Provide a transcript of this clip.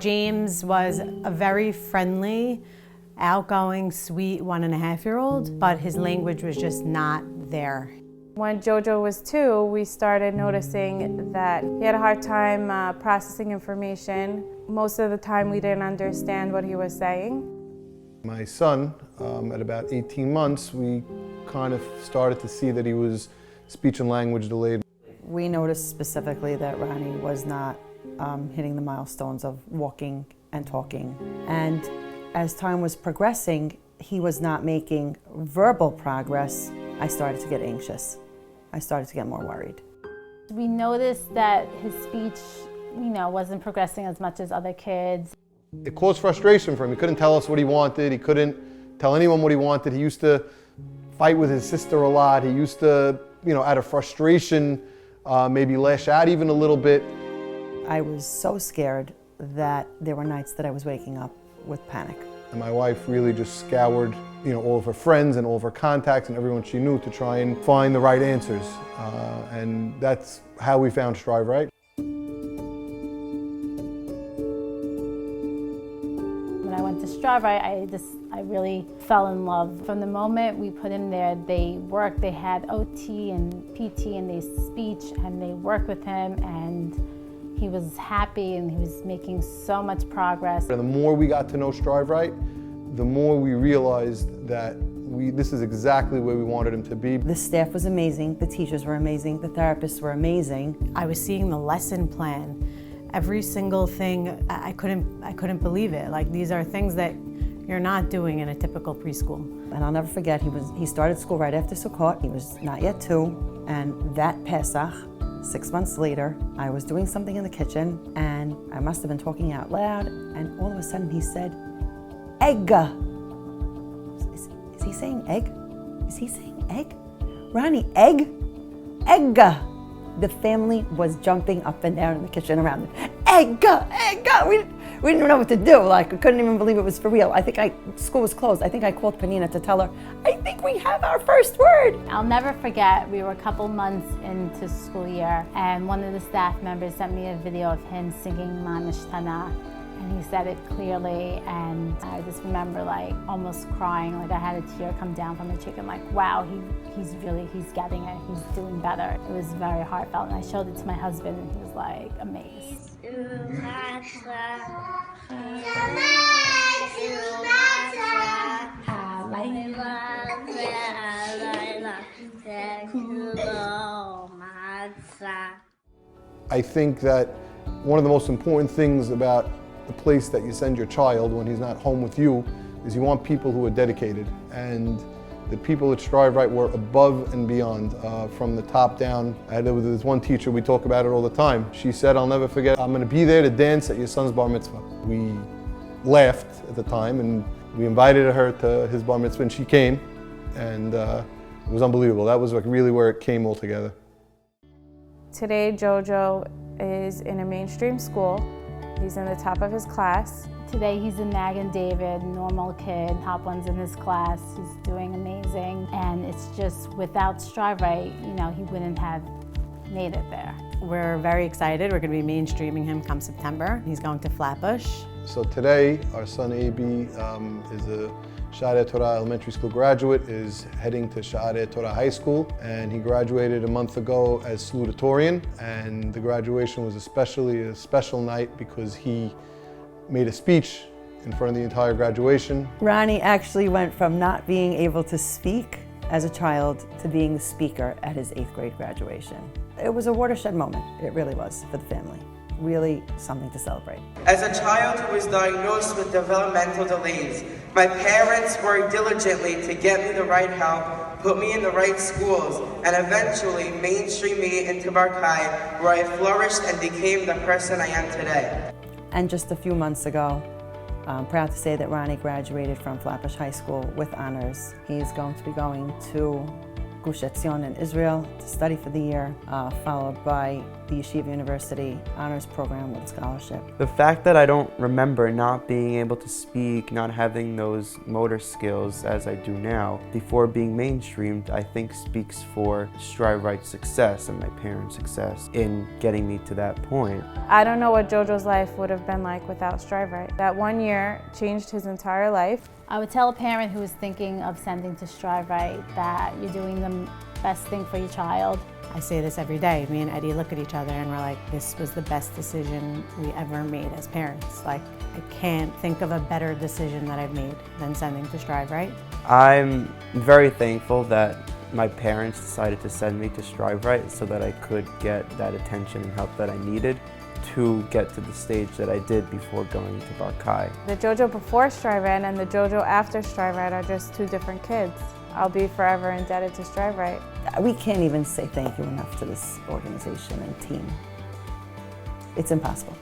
James was a very friendly, outgoing, sweet 1.5-year-old, but his language was just not there. When Jojo was 2, we started noticing that he had a hard time processing information. Most of the time we didn't understand what he was saying. My son, at about 18 months, we kind of started to see that he was speech and language delayed. We noticed specifically that Ronnie was not hitting the milestones of walking and talking. And as time was progressing, he was not making verbal progress. I started to get anxious. I started to get more worried. We noticed that his speech, wasn't progressing as much as other kids. It caused frustration for him. He couldn't tell us what he wanted. He couldn't tell anyone what he wanted. He used to fight with his sister a lot. He used to, out of frustration, maybe lash out even a little bit. I was so scared that there were nights that I was waking up with panic. And my wife really just scoured, all of her friends and all of her contacts and everyone she knew to try and find the right answers. And that's how we found Strivright. When I went to Strivright, I really fell in love. From the moment we put him there, they worked, they had OT and PT and they speech and they worked with him, and he was happy and he was making so much progress. And the more we got to know Strivright, the more we realized that this is exactly where we wanted him to be. The staff was amazing, the teachers were amazing, the therapists were amazing. I was seeing the lesson plan. Every single thing, I couldn't believe it. Like, these are things that you're not doing in a typical preschool. And I'll never forget, he started school right after Sukkot. He was not yet 2, and that Pesach, 6 months later, I was doing something in the kitchen, and I must have been talking out loud, and all of a sudden he said, egg. Is he saying egg? Is he saying egg? Ronnie, egg? Egg. The family was jumping up and down in the kitchen around him. Egg, egg. We didn't know what to do. Like, we couldn't even believe it was for real. School was closed. I think I called Panina to tell her, I think we have our first word. I'll never forget, we were a couple months into school year, and one of the staff members sent me a video of him singing Manashtana, and he said it clearly, and I just remember almost crying, I had a tear come down from my cheek. I'm like, wow, he's getting it, he's doing better. It was very heartfelt, and I showed it to my husband, and he was amazed. I think that one of the most important things about the place that you send your child when he's not home with you is you want people who are dedicated. And the people at Strivright were above and beyond, from the top down. There was this one teacher, we talk about it all the time. She said, I'll never forget, I'm going to be there to dance at your son's bar mitzvah. We laughed at the time, and we invited her to his bar mitzvah, and she came, and it was unbelievable. That was really where it came all together. Today, Jojo is in a mainstream school. He's in the top of his class. Today he's in Magen David, normal kid, top ones in his class. He's doing amazing, and it's just without Strivright, he wouldn't have made it there. We're very excited. We're going to be mainstreaming him come September. He's going to Flatbush. So today, our son AB is a Sha'arei Torah elementary school graduate, is heading to Sha'arei Torah High School, and he graduated a month ago as salutatorian, and the graduation was especially a special night because he made a speech in front of the entire graduation. Ronnie actually went from not being able to speak as a child to being the speaker at his 8th grade graduation. It was a watershed moment, it really was, for the family. Really something to celebrate. As a child who was diagnosed with developmental delays, my parents worked diligently to get me the right help, put me in the right schools, and eventually mainstream me into Barkai, where I flourished and became the person I am today. And just a few months ago, I'm proud to say that Ronnie graduated from Flatbush High School with honors. He's going to be going to Gush Etzion in Israel to study for the year, followed by the Yeshiva University Honors Program with a scholarship. The fact that I don't remember not being able to speak, not having those motor skills as I do now, before being mainstreamed, I think speaks for Strivright Success and my parents' success in getting me to that point. I don't know what Jojo's life would have been like without Strivright. That 1 year changed his entire life. I would tell a parent who is thinking of sending to Strivright that you're doing the best thing for your child. I say this every day. Me and Eddie look at each other and we're like, this was the best decision we ever made as parents. Like, I can't think of a better decision that I've made than sending to Strivright. I'm very thankful that my parents decided to send me to Strivright so that I could get that attention and help that I needed to get to the stage that I did before going to Barkai. The Jojo before Strivright and the Jojo after Strivright are just two different kids. I'll be forever indebted to Strivright. We can't even say thank you enough to this organization and team. It's impossible.